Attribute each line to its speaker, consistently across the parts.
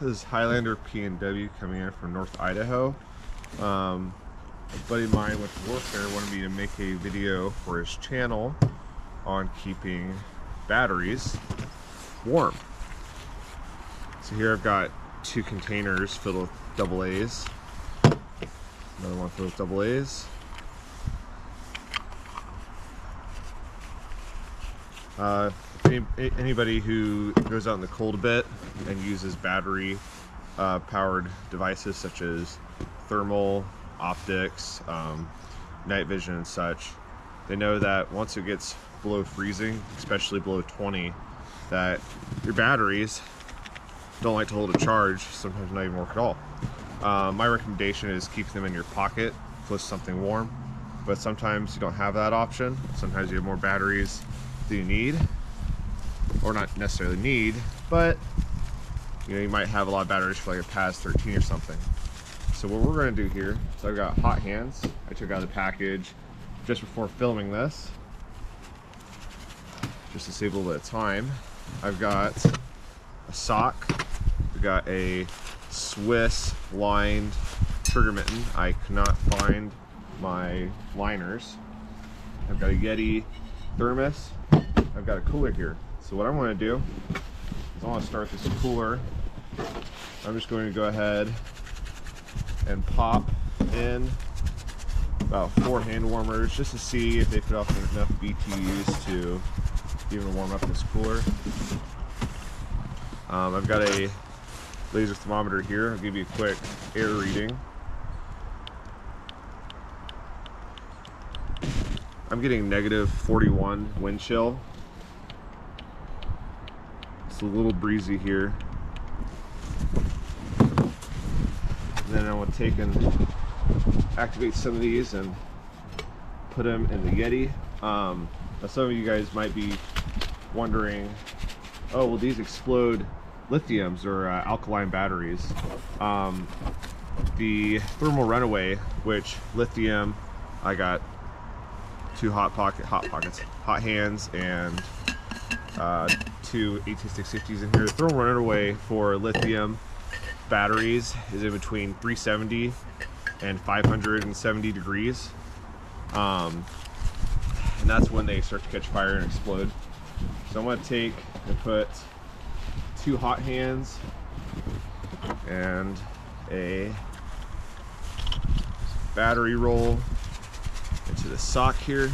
Speaker 1: This is Highlander P&W coming in from North Idaho. A buddy of mine went to work there, wanted me to make a video for his channel on keeping batteries warm. So here I've got 2 containers filled with AA's. Another one filled with AA's. Anybody who goes out in the cold a bit and uses battery powered devices such as thermal, optics, night vision and such, they know that once it gets below freezing, especially below 20, that your batteries don't like to hold a charge, sometimes not even work at all. My recommendation is keep them in your pocket close to something warm, but sometimes you don't have that option. Sometimes you have more batteries than you need, or not necessarily need, but you might have a lot of batteries for like a PAS 13 or something. So what we're going to do here, so I've got hot hands I took out of the package just before filming this, just to save a little bit of time. I've got a sock, we've got a Swiss lined trigger mitten. I could not find my liners. I've got a Yeti thermos. I've got a cooler here. So what I want to do is I want to start this cooler. I'm just going to go ahead and pop in about 4 hand warmers just to see if they put off enough BTUs to even warm up this cooler. I've got a laser thermometer here. I'll give you a quick air reading. I'm getting negative 41 wind chill. It's a little breezy here. And then I want to take and activate some of these and put them in the Yeti. Now some of you guys might be wondering, oh, will these explode lithiums or alkaline batteries? The thermal runaway, which lithium, I got 2 hot hands and 2 AT650s in here. The thermal runaway for lithium batteries is in between 370 and 570 degrees. And that's when they start to catch fire and explode. So I'm going to take and put 2 hot hands and a battery roll into the sock here.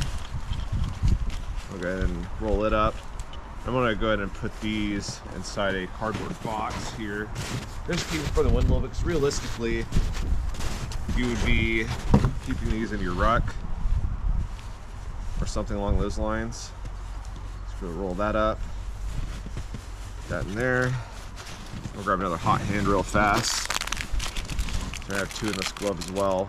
Speaker 1: I'll go ahead and roll it up. I'm going to go ahead and put these inside a cardboard box here. Just keep it for the wind a little bit, because realistically, you would be keeping these in your ruck or something along those lines. Just going to roll that up, put that in there. We'll grab another hot hand real fast. So I have 2 in this glove as well.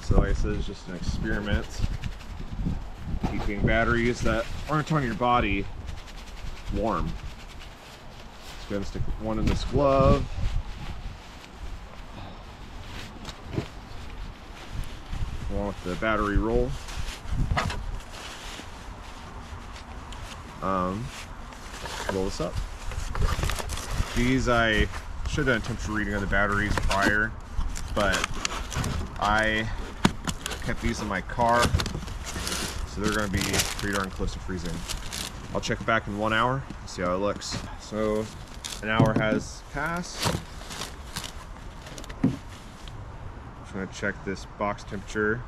Speaker 1: So like I said, it's just an experiment. Keeping batteries that aren't on your body warm. Just going to stick one in this glove. Along with the battery roll. Roll this up. These, I should have done a temperature reading on the batteries prior, but I kept these in my car, so they're going to be pretty darn close to freezing. I'll check it back in 1 hour, see how it looks. So an hour has passed. Just going to check this box temperature.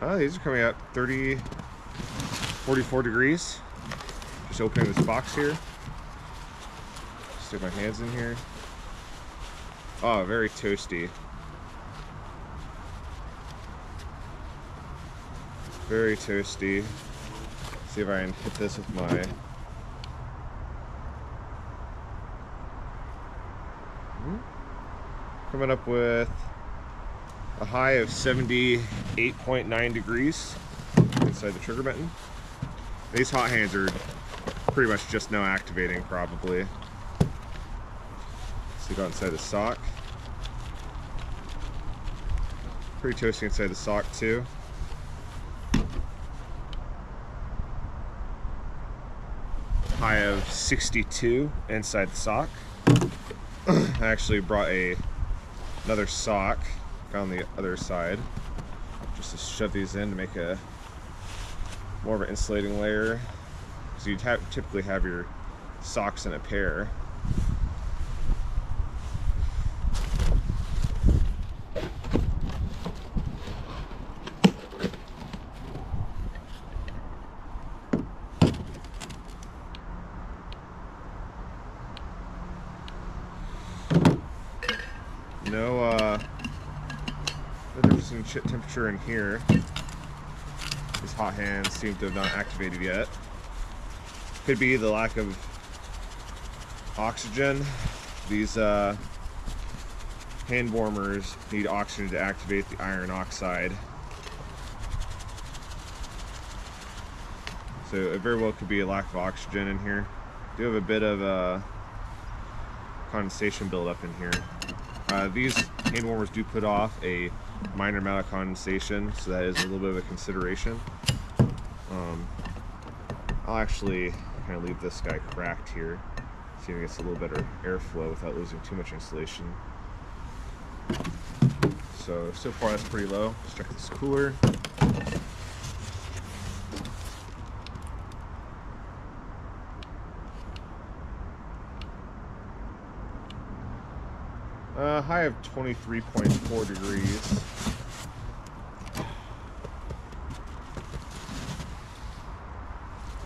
Speaker 1: Oh, these are coming out 44 degrees. Just opening this box here. Stick my hands in here. Oh, very toasty. Very toasty. See if I can hit this with my coming up with a high of 78.9 degrees inside the trigger mitten. These hot hands are pretty much just no activating probably. So go inside the sock. Pretty toasty inside the sock too. high of 62 inside the sock. I actually brought another sock on the other side just to shove these in to make a more of an insulating layer. So you'd typically have your socks in a pair. No difference in temperature in here. These hot hands seem to have not activated yet. Could be the lack of oxygen. These hand warmers need oxygen to activate the iron oxide. So it very well could be a lack of oxygen in here. Do have a bit of condensation buildup in here. These hand warmers do put off a minor amount of condensation, so that is a little bit of a consideration. I'll actually kind of leave this guy cracked here, see if it gets a little better airflow without losing too much insulation. So far that's pretty low. Let's check this cooler. High of 23.4 degrees.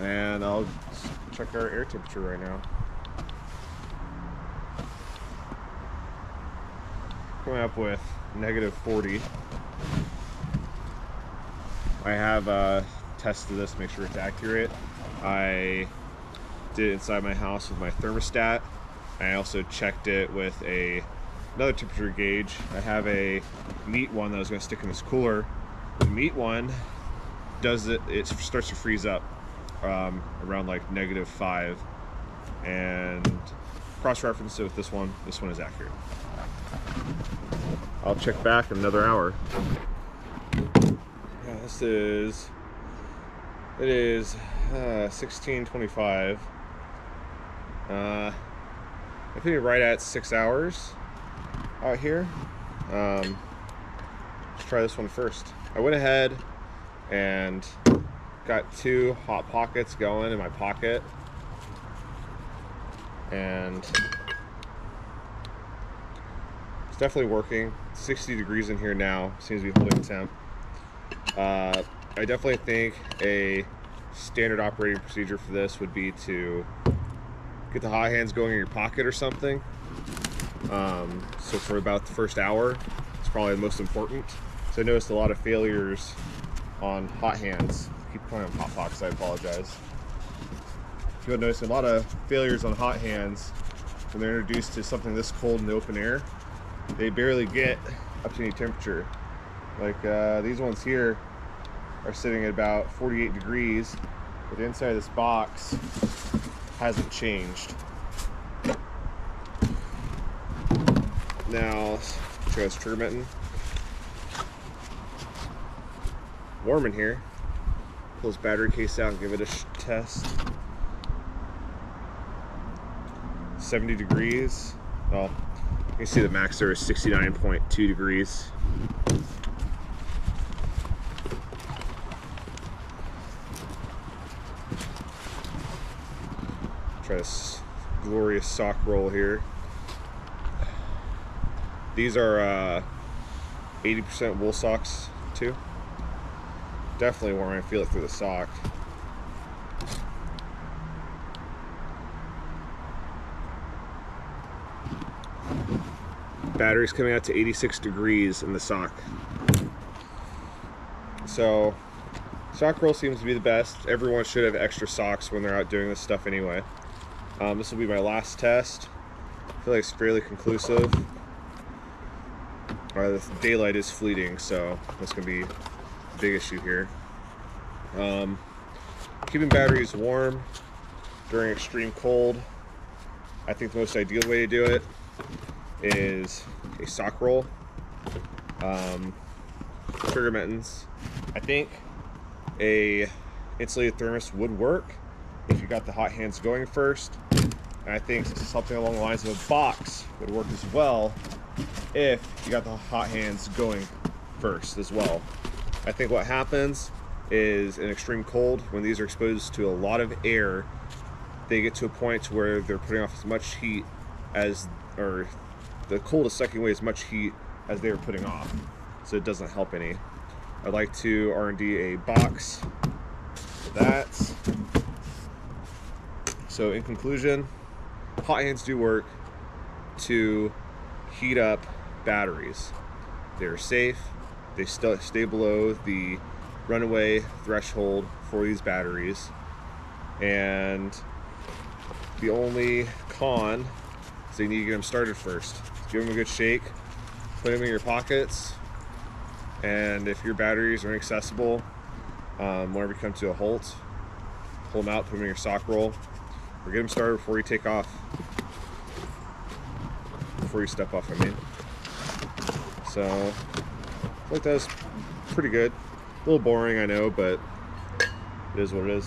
Speaker 1: And I'll check our air temperature right now. Coming up with -40. I have tested this to make sure it's accurate. I did it inside my house with my thermostat. I also checked it with another temperature gauge. I have a meat one that I was going to stick in this cooler. The meat one it starts to freeze up around like -5, and cross-reference it with this one. This one is accurate. I'll check back in another hour. Yeah, it is 16:25. I think we're right at 6 hours out here. Let's try this one first. I went ahead and got 2 hot pockets going in my pocket, and it's definitely working. 60 degrees in here now, seems to be holding temp. I definitely think a standard operating procedure for this would be to get the hot hands going in your pocket or something. So for about the first hour, it's probably the most important. So I noticed a lot of failures on hot hands. I keep calling them hot pockets, I apologize. You'll notice a lot of failures on hot hands when they're introduced to something this cold in the open air. They barely get up to any temperature. Like these ones here are sitting at about 48 degrees, but the inside of this box hasn't changed. Now, let's try this trigger mitten. Warm in here. Pull this battery case out and give it a test. 70 degrees. Well, you can see the max there is 69.2 degrees. Try this glorious sock roll here. These are 80% wool socks too. Definitely warm. I feel it through the sock. Battery's coming out to 86 degrees in the sock. So sock roll seems to be the best. Everyone should have extra socks when they're out doing this stuff anyway. This will be my last test. I feel like it's fairly conclusive. The daylight is fleeting, so that's going to be a big issue here. Keeping batteries warm during extreme cold, I think the most ideal way to do it is a sock roll, trigger mittens. I think a insulated thermos would work if you got the hot hands going first. And I think something along the lines of a box would work as well if you got the hot hands going first as well. I think what happens is in extreme cold, when these are exposed to a lot of air, they get to a point where they're putting off as much heat as, or the cold is sucking away as much heat as they are putting off. So it doesn't help any. I'd like to R&D a box for that. So in conclusion, hot hands do work to heat up batteries. They're safe. They still stay below the runaway threshold for these batteries. And the only con is they need to get them started first. Give them a good shake, put them in your pockets, and if your batteries are inaccessible, whenever you come to a halt, pull them out, put them in your sock roll, or get them started before you take off. Before you step off, I mean. So, I feel like that was pretty good. A little boring, I know, but it is what it is.